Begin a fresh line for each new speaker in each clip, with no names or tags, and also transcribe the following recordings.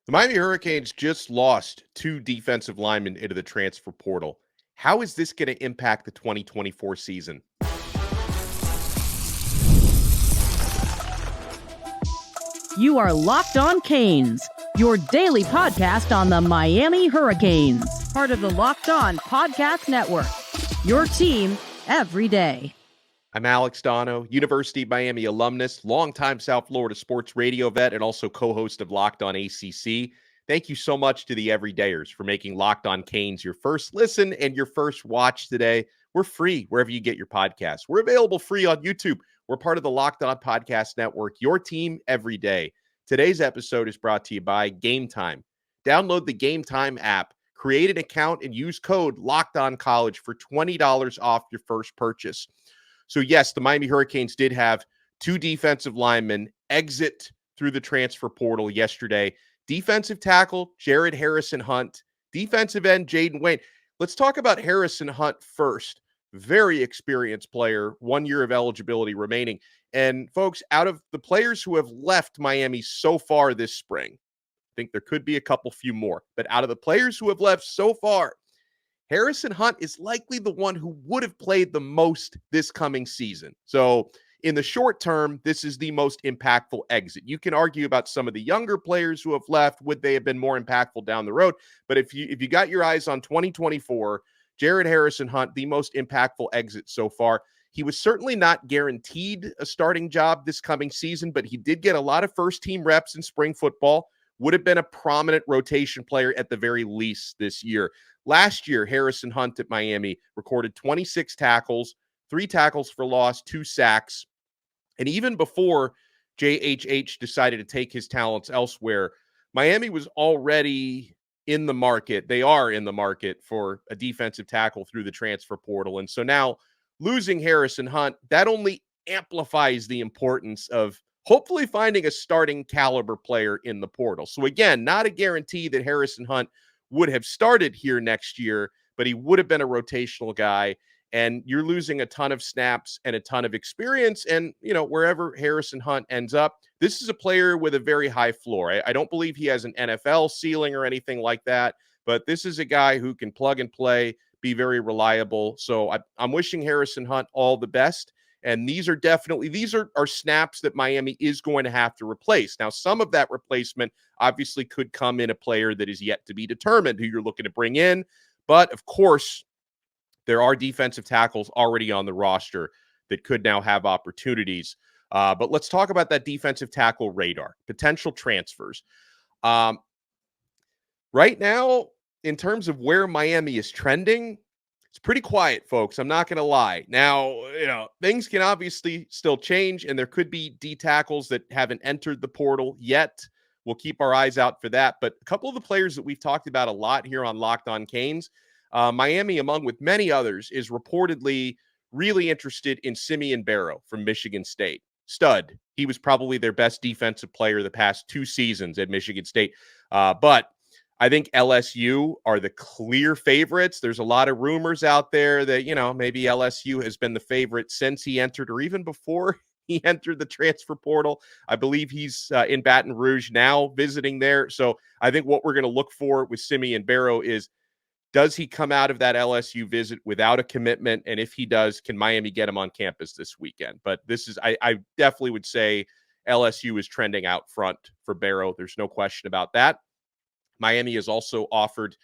The Miami Hurricanes just lost two defensive linemen into the transfer portal. How is this going to impact the 2024 season?
You are Locked On Canes, your daily podcast on the Miami Hurricanes, part of the Locked On Podcast Network, your team every day.
I'm Alex Donno, University of Miami alumnus, longtime South Florida sports radio vet, and also co-host of Locked On ACC. Thank you so much to the everydayers for making Locked On Canes your first listen and your first watch today. We're free wherever you get your podcasts. We're available free on YouTube. We're part of the Locked On Podcast Network, your team every day. Today's episode is brought to you by GameTime. Download the GameTime app, create an account, and use code LOCKEDONCollege for $20 off your first purchase. So, yes, the Miami Hurricanes did have two defensive linemen exit through the transfer portal yesterday. Defensive tackle, Jared Harrison-Hunte. Defensive end, Jaden Wayne. Let's talk about Harrison-Hunte first. Very experienced player, 1 year of eligibility remaining. And, folks, out of the players who have left Miami so far this spring, I think there could be a few more. But out of the players who have left so far, Harrison-Hunte is likely the one who would have played the most this coming season. So in the short term, this is the most impactful exit. You can argue about some of the younger players who have left. Would they have been more impactful down the road? But if you got your eyes on 2024, Jared Harrison-Hunte, the most impactful exit so far. He was certainly not guaranteed a starting job this coming season, but he did get a lot of first-team reps in spring football. Would have been a prominent rotation player at the very least this year. Last year, Harrison-Hunte at Miami recorded 26 tackles, 3 tackles for loss, 2 sacks. And even before JHH decided to take his talents elsewhere, Miami was already in the market. They are in the market for a defensive tackle through the transfer portal. And so now losing Harrison-Hunte, that only amplifies the importance of hopefully finding a starting caliber player in the portal. So again, not a guarantee that Harrison-Hunte would have started here next year, but he would have been a rotational guy. And you're losing a ton of snaps and a ton of experience. And, you know, wherever Harrison-Hunte ends up, this is a player with a very high floor. I don't believe he has an NFL ceiling or anything like that, but this is a guy who can plug and play, be very reliable. So I'm wishing Harrison-Hunte all the best. And these are snaps that Miami is going to have to replace. Now, some of that replacement obviously could come in a player that is yet to be determined who you're looking to bring in. But of course, there are defensive tackles already on the roster that could now have opportunities. But let's talk about that defensive tackle radar, potential transfers. Right now, in terms of where Miami is trending, it's pretty quiet, folks. I'm not going to lie. Now, you know, things can obviously still change, and there could be D tackles that haven't entered the portal yet. We'll keep our eyes out for that. But a couple of the players that we've talked about a lot here on Locked On Canes, Miami, among with many others, is reportedly really interested in Simeon Barrow from Michigan State. Stud. He was probably their best defensive player the past 2 seasons at Michigan State. But I think LSU are the clear favorites. There's a lot of rumors out there that, you know, maybe LSU has been the favorite since he entered or even before he entered the transfer portal. I believe he's in Baton Rouge now visiting there. So I think what we're going to look for with Simeon Barrow is, does he come out of that LSU visit without a commitment? And if he does, can Miami get him on campus this weekend? But this is, I definitely would say LSU is trending out front for Barrow. There's no question about that. Miami has also offered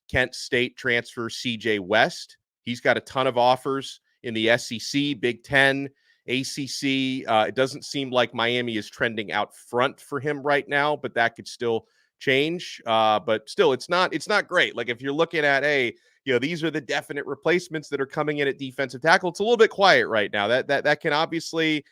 Kent State transfer CJ West. He's got a ton of offers in the SEC, Big Ten, ACC. It doesn't seem like Miami is trending out front for him right now, but that could still change. But still, it's not great. Like if you're looking at, hey, you know, these are the definite replacements that are coming in at defensive tackle. It's a little bit quiet right now. That can obviously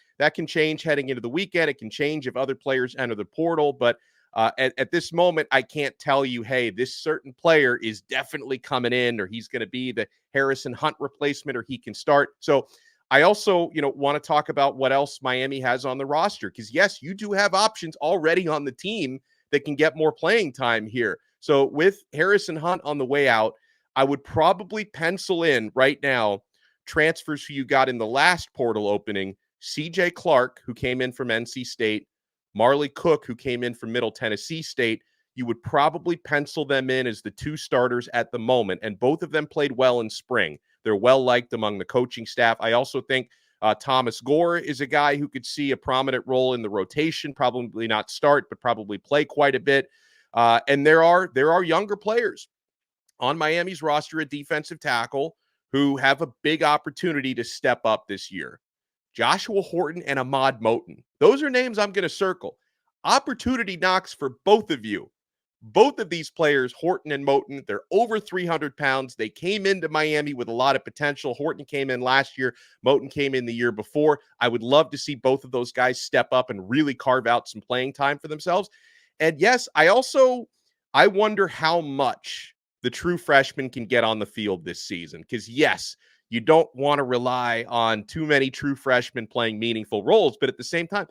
change heading into the weekend. It can change if other players enter the portal, but at this moment, I can't tell you, hey, this certain player is definitely coming in, or he's going to be the Harrison-Hunte replacement, or he can start. So I also, you know, want to talk about what else Miami has on the roster, because yes, you do have options already on the team that can get more playing time here. So with Harrison-Hunte on the way out, I would probably pencil in right now transfers who you got in the last portal opening: CJ Clark, who came in from NC State, Marley Cook, who came in from Middle Tennessee State, you would probably pencil them in as the two starters at the moment, and both of them played well in spring. They're well-liked among the coaching staff. I also think Thomas Gore is a guy who could see a prominent role in the rotation, probably not start, but probably play quite a bit. And there are younger players on Miami's roster at defensive tackle who have a big opportunity to step up this year. Joshua Horton and Ahmad Moten. Those are names I'm going to circle. Opportunity knocks for both of you. Both of these players, Horton and Moten, they're over 300 pounds. They came into Miami with a lot of potential. Horton came in last year. Moten came in the year before. I would love to see both of those guys step up and really carve out some playing time for themselves. And yes, I wonder how much the true freshman can get on the field this season. Because yes, you don't want to rely on too many true freshmen playing meaningful roles. But at the same time,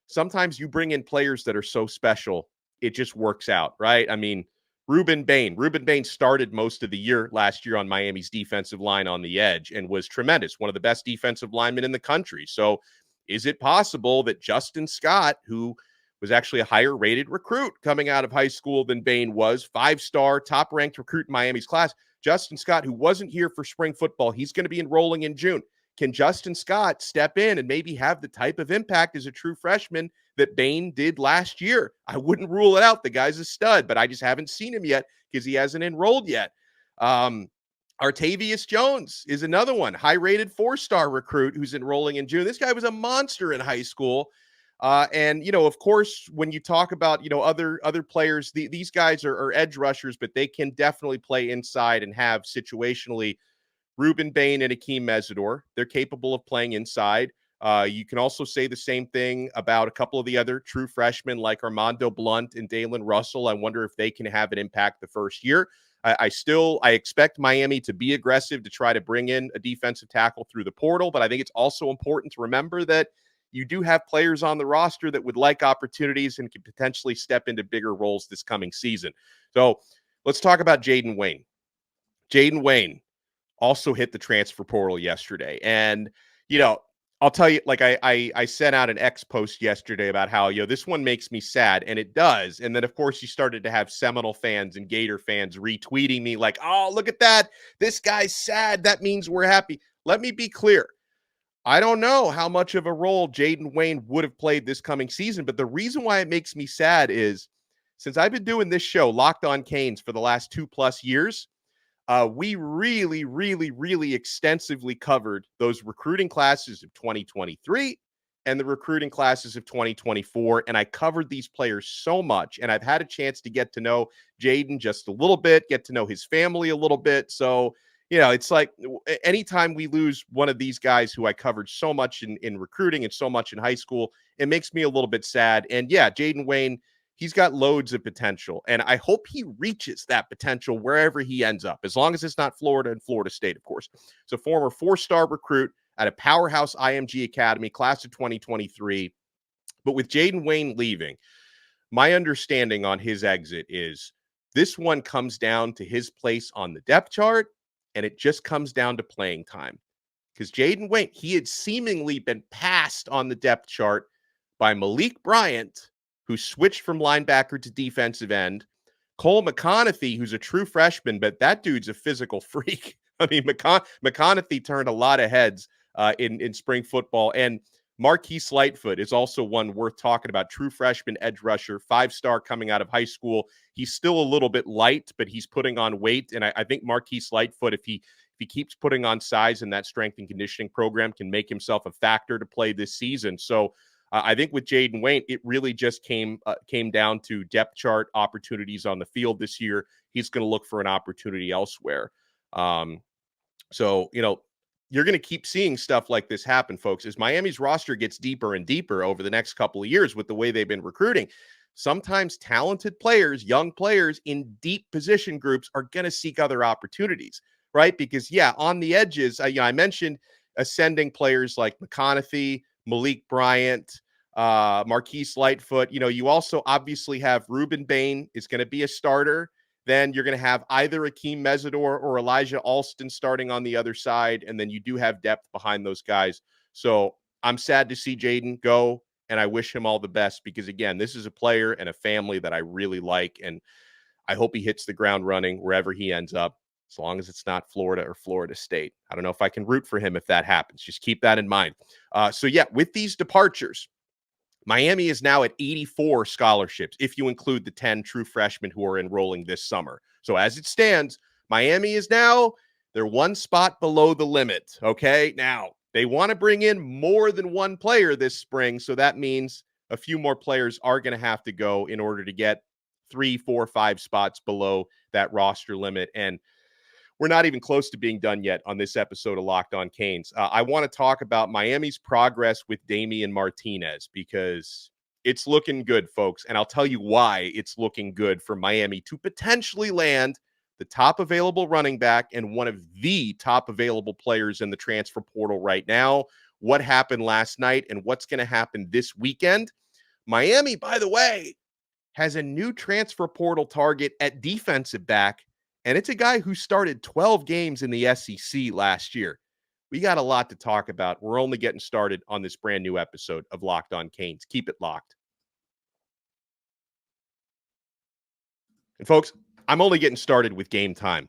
sometimes you bring in players that are so special, it just works out, right? I mean, Ruben Bain started most of the year last year on Miami's defensive line on the edge and was tremendous, one of the best defensive linemen in the country. So is it possible that Justin Scott, who was actually a higher rated recruit coming out of high school than Bain was, 5-star, top-ranked recruit in Miami's class, Justin Scott, who wasn't here for spring football, he's going to be enrolling in June. Can Justin Scott step in and maybe have the type of impact as a true freshman that Bain did last year? I wouldn't rule it out. The guy's a stud, but I just haven't seen him yet because he hasn't enrolled yet. Artavius Jones is another one, high-rated 4-star recruit who's enrolling in June. This guy was a monster in high school. And, of course, when you talk about, other players, these guys are edge rushers, but they can definitely play inside and have situationally Ruben Bain and Akeem Mesidor. They're capable of playing inside. You can also say the same thing about a couple of the other true freshmen like Armando Blunt and Dalen Russell. I wonder if they can have an impact the first year. I expect Miami to be aggressive to try to bring in a defensive tackle through the portal, but I think it's also important to remember that you do have players on the roster that would like opportunities and could potentially step into bigger roles this coming season. So let's talk about Jaden Wayne. Jaden Wayne also hit the transfer portal yesterday. And, I'll tell you, like I sent out an X post yesterday about how, this one makes me sad, and it does. And then, of course, you started to have Seminole fans and Gator fans retweeting me like, oh, look at that. This guy's sad. That means we're happy. Let me be clear. I don't know how much of a role Jaden Wayne would have played this coming season, but the reason why it makes me sad is since I've been doing this show, Locked on Canes, for the last 2+ years, we really, really, really extensively covered those recruiting classes of 2023 and the recruiting classes of 2024. And I covered these players so much, and I've had a chance to get to know Jaden just a little bit, get to know his family a little bit. So, it's like anytime we lose one of these guys who I covered so much in recruiting and so much in high school, it makes me a little bit sad. And yeah, Jaden Wayne, he's got loads of potential, and I hope he reaches that potential wherever he ends up, as long as it's not Florida and Florida State, of course. So former 4-star recruit at a powerhouse IMG Academy, class of 2023. But with Jaden Wayne leaving, my understanding on his exit is this one comes down to his place on the depth chart, and it just comes down to playing time. Because Jaden Wayne, he had seemingly been passed on the depth chart by Malik Bryant, who switched from linebacker to defensive end, Cole McConathy, who's a true freshman, but that dude's a physical freak. I mean, McConathy turned a lot of heads in spring football. And Marquise Lightfoot is also one worth talking about. True freshman edge rusher, 5-star coming out of high school. He's still a little bit light, but he's putting on weight. And I think Marquise Lightfoot, if he keeps putting on size in that strength and conditioning program, can make himself a factor to play this season. So I think with Jaden Wayne, it really just came down to depth chart opportunities on the field this year. He's going to look for an opportunity elsewhere. So, you're going to keep seeing stuff like this happen, folks, as Miami's roster gets deeper and deeper over the next couple of years with the way they've been recruiting. Sometimes talented players, young players in deep position groups are going to seek other opportunities, right? Because, yeah, on the edges, I mentioned ascending players like McConathy, Malik Bryant, Marquise Lightfoot. You also obviously have Ruben Bain is going to be a starter. Then you're going to have either Akeem Mesidor or Elijah Alston starting on the other side. And then you do have depth behind those guys. So I'm sad to see Jaden go. and I wish him all the best because, again, this is a player and a family that I really like, and I hope he hits the ground running wherever he ends up, as long as it's not Florida or Florida State. I don't know if I can root for him if that happens. Just keep that in mind. With these departures, Miami is now at 84 scholarships, if you include the 10 true freshmen who are enrolling this summer. So as it stands, Miami is now, they're one spot below the limit, okay? Now, they want to bring in more than one player this spring, so that means a few more players are going to have to go in order to get 3, 4, 5 spots below that roster limit. And we're not even close to being done yet on this episode of Locked On Canes. I want to talk about Miami's progress with Damien Martinez because it's looking good, folks. And I'll tell you why it's looking good for Miami to potentially land the top available running back and one of the top available players in the transfer portal right now. What happened last night and what's going to happen this weekend. Miami, by the way, has a new transfer portal target at defensive back, and it's a guy who started 12 games in the SEC last year. We got a lot to talk about. We're only getting started on this brand new episode of Locked On Canes. Keep it locked. And folks, I'm only getting started with Game Time.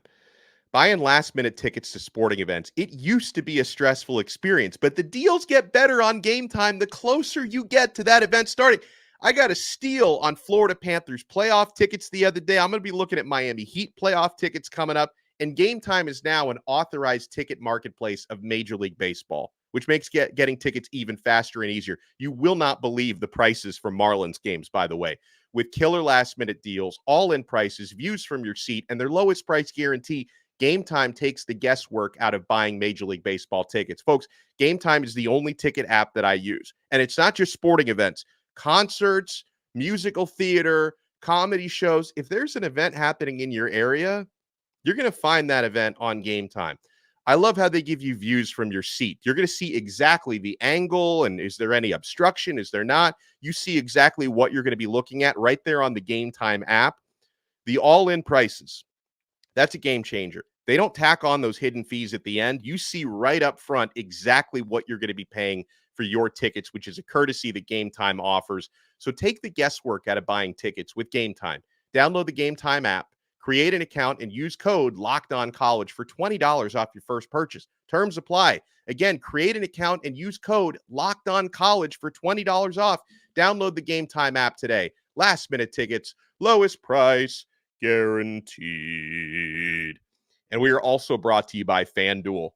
Buying last-minute tickets to sporting events, it used to be a stressful experience, but the deals get better on Game Time the closer you get to that event starting. I got a steal on Florida Panthers playoff tickets the other day. I'm going to be looking at Miami Heat playoff tickets coming up, and Game Time is now an authorized ticket marketplace of Major League Baseball, which makes getting tickets even faster and easier. You will not believe the prices for Marlins games, by the way, with killer last-minute deals, all-in prices, views from your seat, and their lowest price guarantee. Game Time takes the guesswork out of buying Major League Baseball tickets. Folks, Game Time is the only ticket app that I use. And it's not just sporting events, concerts, musical theater, comedy shows. If there's an event happening in your area, you're going to find that event on Game Time. I love how they give you views from your seat. You're going to see exactly the angle and is there any obstruction? Is there not? You see exactly what you're going to be looking at right there on the Game Time app. The all-in prices. That's a game changer. They don't tack on those hidden fees at the end. You see right up front exactly what you're going to be paying for your tickets, which is a courtesy that Game Time offers. So take the guesswork out of buying tickets with Game Time. Download the Game Time app, create an account, and use code LOCKEDONCollege for $20 off your first purchase. Terms apply. Again, create an account and use code LOCKEDONCollege for $20 off. Download the Game Time app today. Last minute tickets, lowest price guaranteed. And we are also brought to you by FanDuel.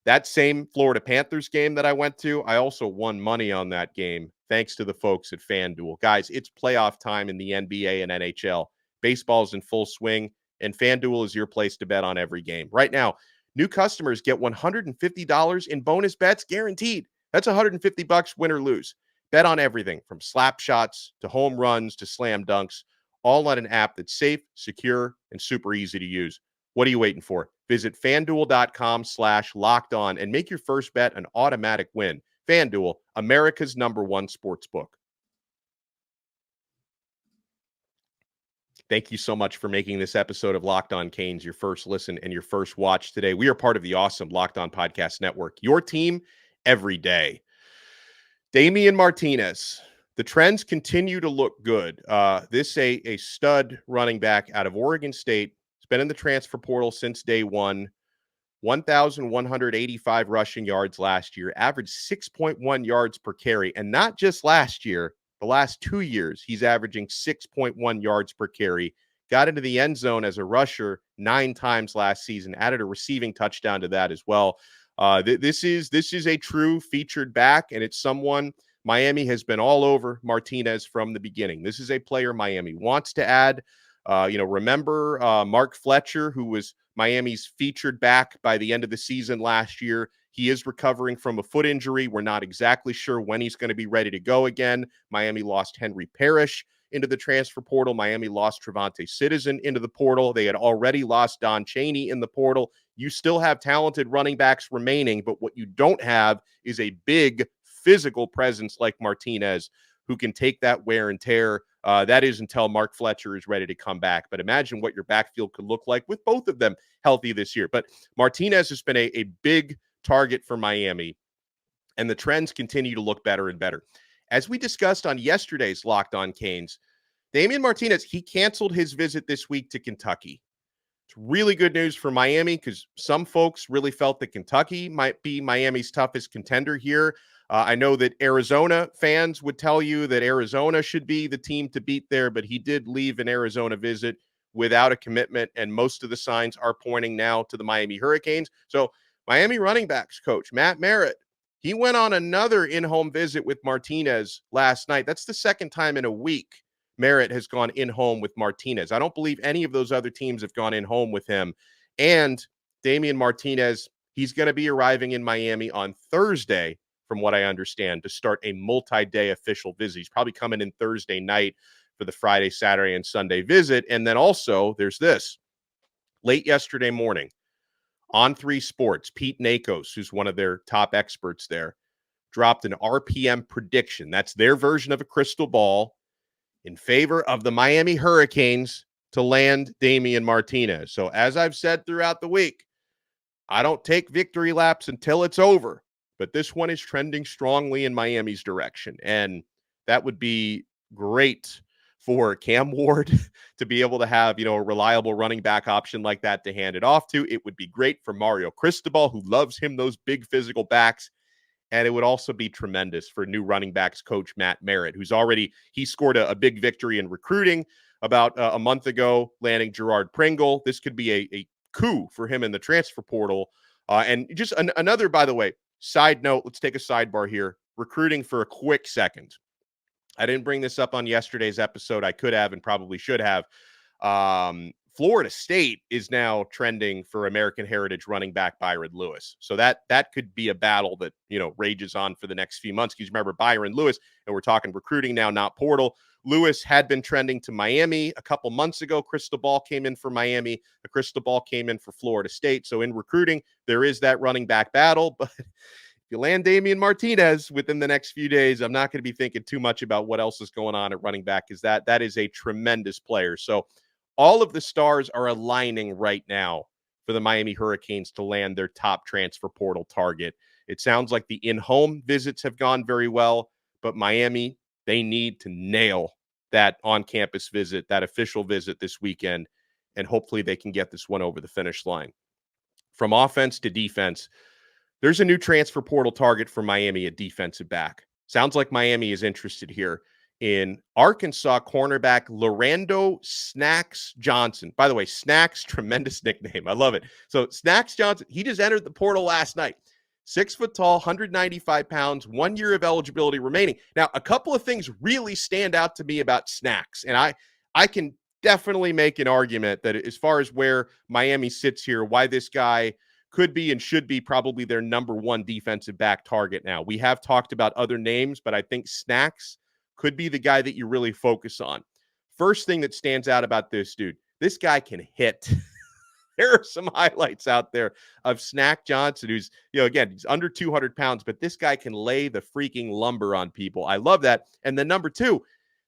That same Florida Panthers game that I went to, I also won money on that game thanks to the folks at FanDuel. Guys, it's playoff time in the NBA and NHL. Baseball's in full swing, and FanDuel is your place to bet on every game. Right now, new customers get $150 in bonus bets guaranteed. That's $150 win or lose. Bet on everything from slap shots to home runs to slam dunks, all on an app that's safe, secure, and super easy to use. What are you waiting for? Visit FanDuel.com/lockedon and make your first bet an automatic win. FanDuel, America's #1 sportsbook. Thank you so much for making this episode of Locked On Canes your first listen and your first watch today. We are part of the awesome Locked On Podcast Network, your team every day. Damien Martinez. The trends continue to look good. This a stud running back out of Oregon State. He's been in the transfer portal since day one. 1,185 rushing yards last year, averaged 6.1 yards per carry. And not just last year, the last 2 years, he's averaging 6.1 yards per carry. Got into the end zone as a rusher 9 times last season, added a receiving touchdown to that as well. This is a true featured back, and it's someone Miami has been all over Martinez from the beginning. This is a player Miami wants to add. Remember Mark Fletcher, who was Miami's featured back by the end of the season last year. He is recovering from a foot injury. We're not exactly sure when he's going to be ready to go again. Miami lost Henry Parrish into the transfer portal. Miami lost Trevante Citizen into the portal. They had already lost Don Chaney in the portal. You still have talented running backs remaining, but what you don't have is a big physical presence like Martinez who can take that wear and tear. That is until Mark Fletcher is ready to come back. But imagine what your backfield could look like with both of them healthy this year. But Martinez has been a big target for Miami, and the trends continue to look better and better. as we discussed on yesterday's Locked On Canes, Damien Martinez, he canceled his visit this week to Kentucky. It's really good news for Miami because some folks really felt that Kentucky might be Miami's toughest contender here. I know that Arizona fans would tell you that Arizona should be the team to beat there, but he did leave an Arizona visit without a commitment, and most of the signs are pointing now to the Miami Hurricanes. So Miami running backs coach Matt Merritt, he went on another in-home visit with Martinez last night. That's the second time in a week Merritt has gone in-home with Martinez. I don't believe any of those other teams have gone in-home with him. And Damien Martinez, he's going to be arriving in Miami on Thursday, from what I understand, to start a multi-day official visit. He's probably coming in Thursday night for the Friday, Saturday, and Sunday visit. And then also there's this. Late yesterday morning, on 3 Sports, Pete Nakos, who's one of their top experts there, dropped an RPM prediction. That's their version of a crystal ball in favor of the Miami Hurricanes to land Damien Martinez. So as I've said throughout the week, I don't take victory laps until it's over, but this one is trending strongly in Miami's direction. And that would be great for Cam Ward to be able to have, a reliable running back option like that to hand it off to. It would be great for Mario Cristobal, who loves him, those big physical backs. And it would also be tremendous for new running backs coach Matt Merritt, he scored a big victory in recruiting about a month ago, landing Gerard Pringle. This could be a coup for him in the transfer portal. And just another, by the way, side note, let's take a sidebar here. Recruiting for a quick second. I didn't bring this up on yesterday's episode. I could have and probably should have. Florida State is now trending for American Heritage running back Byron Lewis. So that could be a battle that, rages on for the next few months. Because remember, Byron Lewis, and we're talking recruiting now, not portal. Lewis had been trending to Miami a couple months ago. Crystal Ball came in for Miami. The Crystal Ball came in for Florida State. So in recruiting, there is that running back battle. But if you land Damien Martinez within the next few days, I'm not going to be thinking too much about what else is going on at running back, because that is a tremendous player. So all of the stars are aligning right now for the Miami Hurricanes to land their top transfer portal target. It sounds like the in-home visits have gone very well, but Miami, they need to nail that on-campus visit, that official visit this weekend, and hopefully they can get this one over the finish line. From offense to defense, there's a new transfer portal target for Miami at defensive back. Sounds like Miami is interested here in Arkansas cornerback Lorando Snaxx Johnson. By the way, Snaxx, tremendous nickname. I love it. So Snaxx Johnson, he just entered the portal last night. 6 foot tall, 195 pounds, 1 year of eligibility remaining. Now, a couple of things really stand out to me about Snaxx, and I can definitely make an argument that as far as where Miami sits here, why this guy could be and should be probably their number one defensive back target now. We have talked about other names, but I think Snaxx could be the guy that you really focus on. First thing that stands out about this dude, this guy can hit. There are some highlights out there of Snaxx Johnson, who's, again, he's under 200 pounds, but this guy can lay the freaking lumber on people. I love that. And then number two,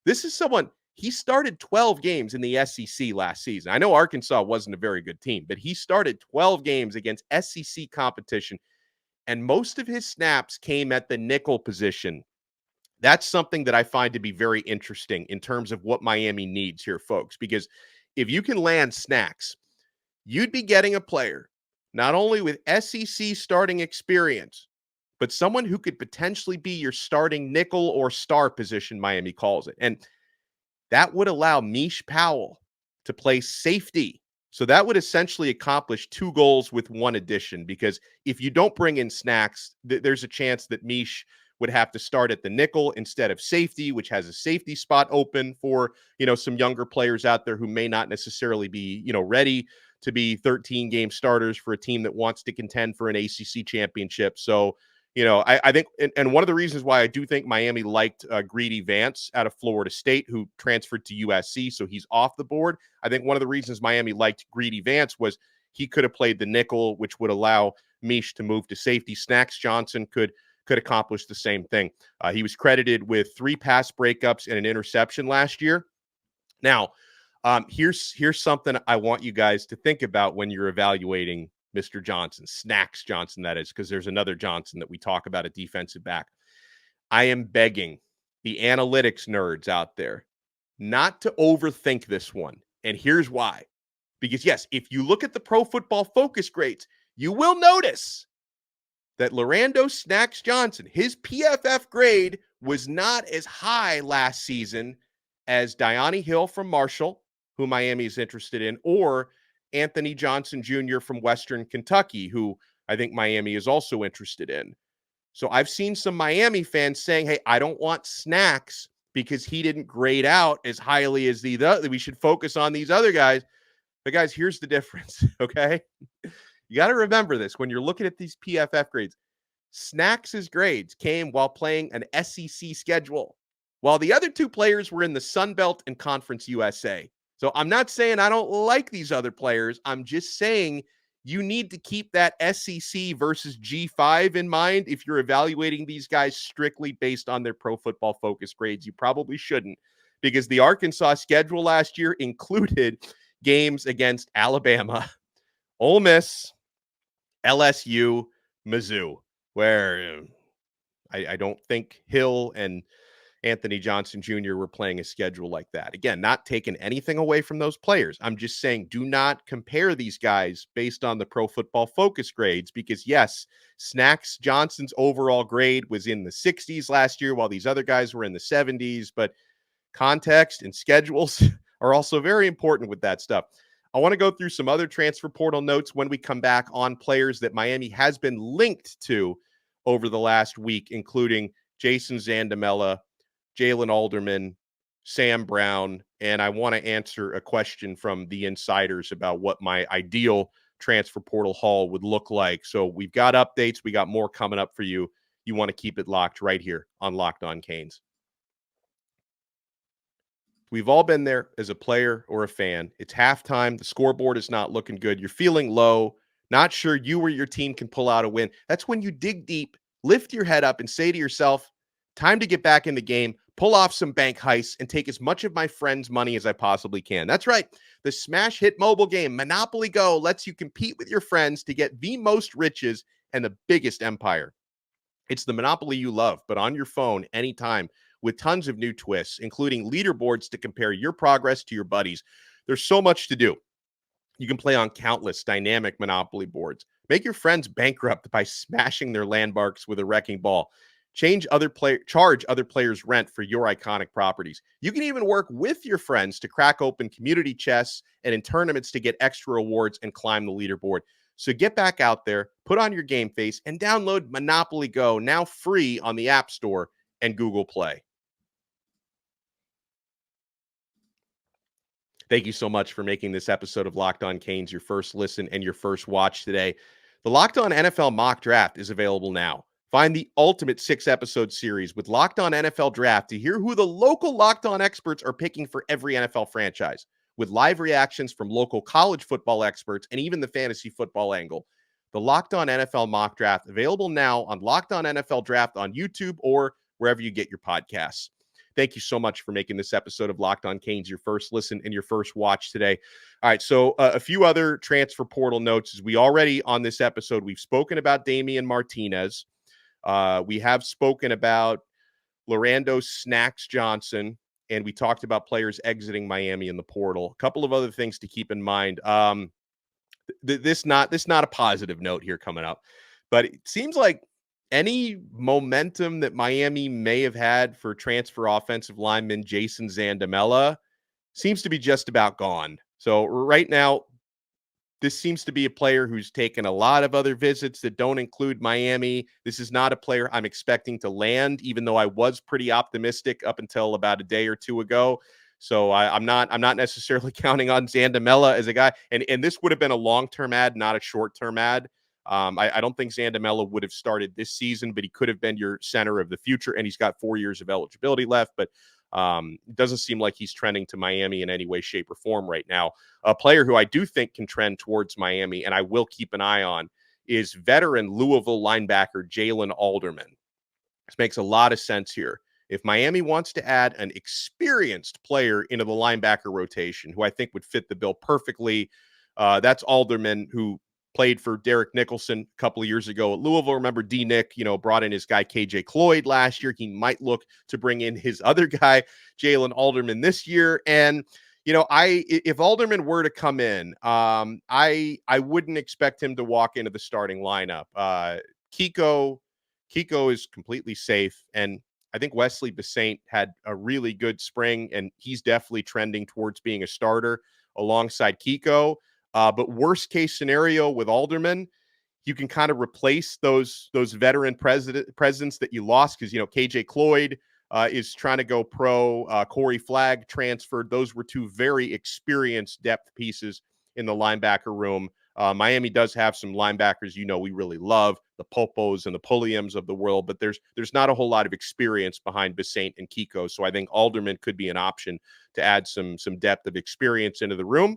this is someone, he started 12 games in the SEC last season. I know Arkansas wasn't a very good team, but he started 12 games against SEC competition, and most of his snaps came at the nickel position. That's something that I find to be very interesting in terms of what Miami needs here, folks, because if you can land Snaxx, you'd be getting a player not only with SEC starting experience, but someone who could potentially be your starting nickel or star position, Miami calls it. And that would allow Mish Powell to play safety. So that would essentially accomplish 2 goals with 1 addition, because if you don't bring in Snaxx, there's a chance that Mish would have to start at the nickel instead of safety, which has a safety spot open for, some younger players out there who may not necessarily be, ready to be 13-game starters for a team that wants to contend for an ACC championship. So, I think, and one of the reasons why I do think Miami liked Greedy Vance out of Florida State, who transferred to USC, so he's off the board. I think one of the reasons Miami liked Greedy Vance was he could have played the nickel, which would allow Mish to move to safety. Snaxx Johnson could accomplish the same thing. He was credited with 3 pass breakups and an interception last year. Now, here's something I want you guys to think about when you're evaluating Mr. Johnson, Snaxx Johnson, that is, because there's another Johnson that we talk about at defensive back. I am begging the analytics nerds out there, not to overthink this one. And here's why. Because, yes, if you look at the Pro Football Focus grades, you will notice that Lorando Snaxx Johnson, his PFF grade was not as high last season as Diani Hill from Marshall, who Miami is interested in, or Anthony Johnson Jr. from Western Kentucky, who I think Miami is also interested in. So I've seen some Miami fans saying, hey, I don't want Snaxx because he didn't grade out as highly as the other. We should focus on these other guys. But guys, here's the difference, okay? You got to remember this when you're looking at these PFF grades. Snaxx's grades came while playing an SEC schedule, while the other two players were in the Sun Belt and Conference USA. So I'm not saying I don't like these other players. I'm just saying you need to keep that SEC versus G5 in mind if you're evaluating these guys strictly based on their Pro Football Focus grades. You probably shouldn't, because the Arkansas schedule last year included games against Alabama, Ole Miss, LSU, Mizzou, where I don't think Hill and Anthony Johnson Jr. were playing a schedule like that. Again, not taking anything away from those players. I'm just saying do not compare these guys based on the Pro Football Focus grades because, yes, Snaxx Johnson's overall grade was in the 60s last year while these other guys were in the 70s, but context and schedules are also very important with that stuff. I want to go through some other transfer portal notes when we come back on players that Miami has been linked to over the last week, including Jason Zandamela, Jalen Alderman, Sam Brown, and I want to answer a question from the insiders about what my ideal transfer portal haul would look like. So we've got updates. We got more coming up for you. You want to keep it locked right here on Locked On Canes. We've all been there as a player or a fan. It's halftime. The scoreboard is not looking good. You're feeling low, not sure you or your team can pull out a win. That's when you dig deep, lift your head up, and say to yourself, time to get back in the game, pull off some bank heists, and take as much of my friends' money as I possibly can. That's right. The smash hit mobile game, Monopoly Go, lets you compete with your friends to get the most riches and the biggest empire. It's the Monopoly you love, but on your phone anytime, with tons of new twists, including leaderboards to compare your progress to your buddies. There's so much to do. You can play on countless dynamic Monopoly boards. Make your friends bankrupt by smashing their landmarks with a wrecking ball. Charge other players rent for your iconic properties. You can even work with your friends to crack open community chests and in tournaments to get extra rewards and climb the leaderboard. So get back out there, put on your game face, and download Monopoly Go, now free on the App Store and Google Play. Thank you so much for making this episode of Locked On Canes your first listen and your first watch today. The Locked On NFL Mock Draft is available now. Find the ultimate 6-episode series with Locked On NFL Draft to hear who the local Locked On experts are picking for every NFL franchise, with live reactions from local college football experts and even the fantasy football angle. The Locked On NFL Mock Draft available now on Locked On NFL Draft on YouTube or wherever you get your podcasts. Thank you so much for making this episode of Locked On Canes your first listen and your first watch today. All right, so a few other transfer portal notes. As we already on this episode, we've spoken about Damien Martinez. We have spoken about Lorando Snaxx Johnson, and we talked about players exiting Miami in the portal. A couple of other things to keep in mind. This not a positive note here coming up, but it seems like any momentum that Miami may have had for transfer offensive lineman Jason Zandamela seems to be just about gone. So right now, this seems to be a player who's taken a lot of other visits that don't include Miami. This is not a player I'm expecting to land, even though I was pretty optimistic up until about a day or two ago. So I'm not necessarily counting on Zandamela as a guy. And this would have been a long-term ad, not a short-term ad. I don't think Zandamela would have started this season, but he could have been your center of the future, and he's got 4 years of eligibility left. But it doesn't seem like he's trending to Miami in any way, shape, or form right now. A player who I do think can trend towards Miami, and I will keep an eye on, is veteran Louisville linebacker Jalen Alderman. This makes a lot of sense here. If Miami wants to add an experienced player into the linebacker rotation, who I think would fit the bill perfectly, that's Alderman, who played for Derek Nicholson a couple of years ago at Louisville. Remember D-Nick, brought in his guy KJ Cloyd last year. He might look to bring in his other guy, Jalen Alderman, this year. And if Alderman were to come in, I wouldn't expect him to walk into the starting lineup. Kiko is completely safe, and I think Wesley Besaint had a really good spring, and he's definitely trending towards being a starter alongside Kiko. But worst case scenario with Alderman, you can kind of replace those veteran presence that you lost, because KJ Cloyd is trying to go pro. Corey Flagg transferred. Those were two very experienced depth pieces in the linebacker room. Miami does have some linebackers we really love, the Popos and the Pulliams of the world, but there's not a whole lot of experience behind Besaint and Kiko. So I think Alderman could be an option to add some depth of experience into the room.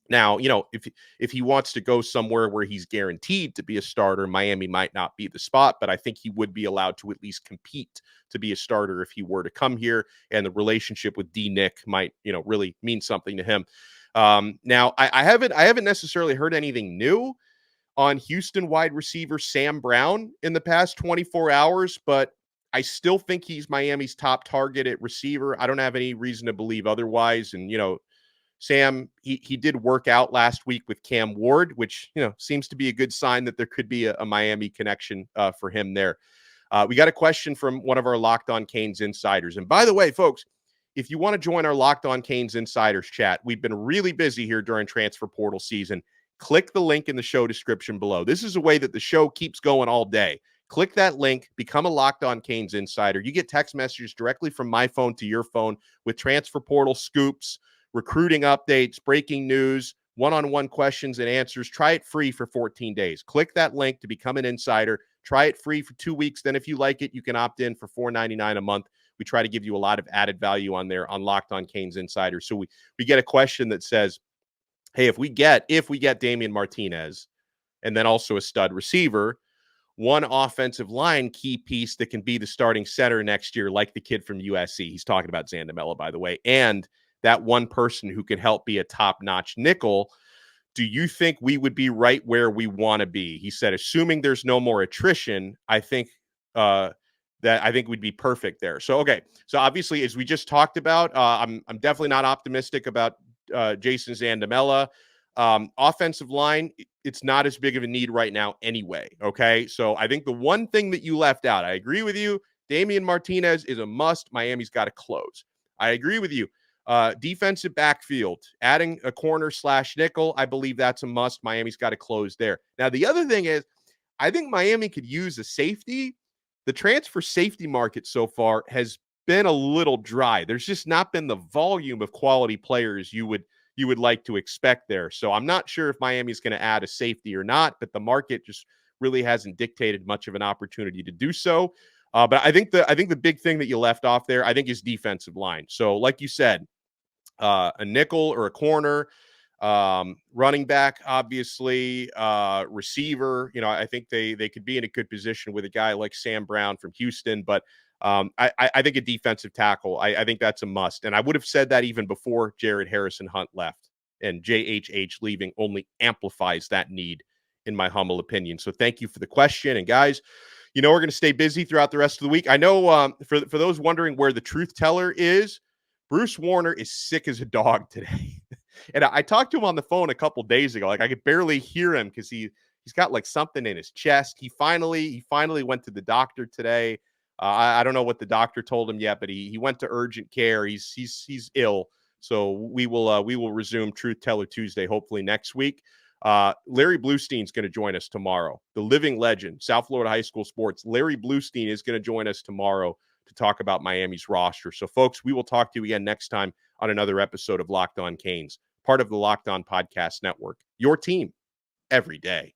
Now, if he wants to go somewhere where he's guaranteed to be a starter, Miami might not be the spot, but I think he would be allowed to at least compete to be a starter if he were to come here, and the relationship with D-Nick might, really mean something to him. Now, I haven't necessarily heard anything new on Houston wide receiver Sam Brown in the past 24 hours, but I still think he's Miami's top target at receiver. I don't have any reason to believe otherwise. And, Sam, he did work out last week with Cam Ward, which, seems to be a good sign that there could be a Miami connection for him there. We got a question from one of our Locked On Canes insiders. And by the way, folks, if you want to join our Locked On Canes insiders chat, we've been really busy here during transfer portal season. Click the link in the show description below. This is a way that the show keeps going all day. Click that link, become a Locked On Canes insider. You get text messages directly from my phone to your phone with transfer portal scoops, recruiting updates, breaking news, one-on-one questions and answers. Try it free for 14 days. Click that link to become an insider. Try it free for 2 weeks. Then if you like it, you can opt in for $4.99 a month. We try to give you a lot of added value on there on Locked On Canes Insider. So we get a question that says, hey, if we get Damien Martinez and then also a stud receiver, one offensive line key piece that can be the starting center next year, like the kid from USC. He's talking about Zandamela, by the way, and that one person who can help be a top-notch nickel. Do you think we would be right where we want to be? He said, assuming there's no more attrition, I think we'd be perfect there. So, okay. So obviously, as we just talked about, I'm definitely not optimistic about Jason Zandamela. Offensive line, it's not as big of a need right now anyway. Okay. So I think the one thing that you left out, I agree with you. Damien Martinez is a must. Miami's got to close. I agree with you. Defensive backfield, adding a corner/nickel, I believe that's a must. Miami's got to close there. Now, the other thing is, I think Miami could use a safety. The transfer safety market so far has been a little dry. There's just not been the volume of quality players you would like to expect there. So I'm not sure if Miami's going to add a safety or not, but the market just really hasn't dictated much of an opportunity to do so. But I think the big thing that you left off there, I think, is defensive line. So like you said, a nickel or a corner, running back, obviously, receiver. I think they could be in a good position with a guy like Sam Brown from Houston, but I think a defensive tackle, I think that's a must. And I would have said that even before Jared Harrison-Hunte left, and JHH leaving only amplifies that need, in my humble opinion. So thank you for the question. And guys, we're going to stay busy throughout the rest of the week. I know for those wondering where the truth teller is, Bruce Warner is sick as a dog today. And I talked to him on the phone a couple days ago. Like, I could barely hear him because he's got like something in his chest. He finally went to the doctor today. I don't know what the doctor told him yet, but he went to urgent care. He's ill. So we will resume Truth Teller Tuesday, hopefully next week. Larry Bluestein's going to join us tomorrow. The living legend, South Florida High School Sports. Larry Bluestein is going to join us tomorrow to talk about Miami's roster. So, folks, we will talk to you again next time on another episode of Locked On Canes, part of the Locked On Podcast Network. Your team every day.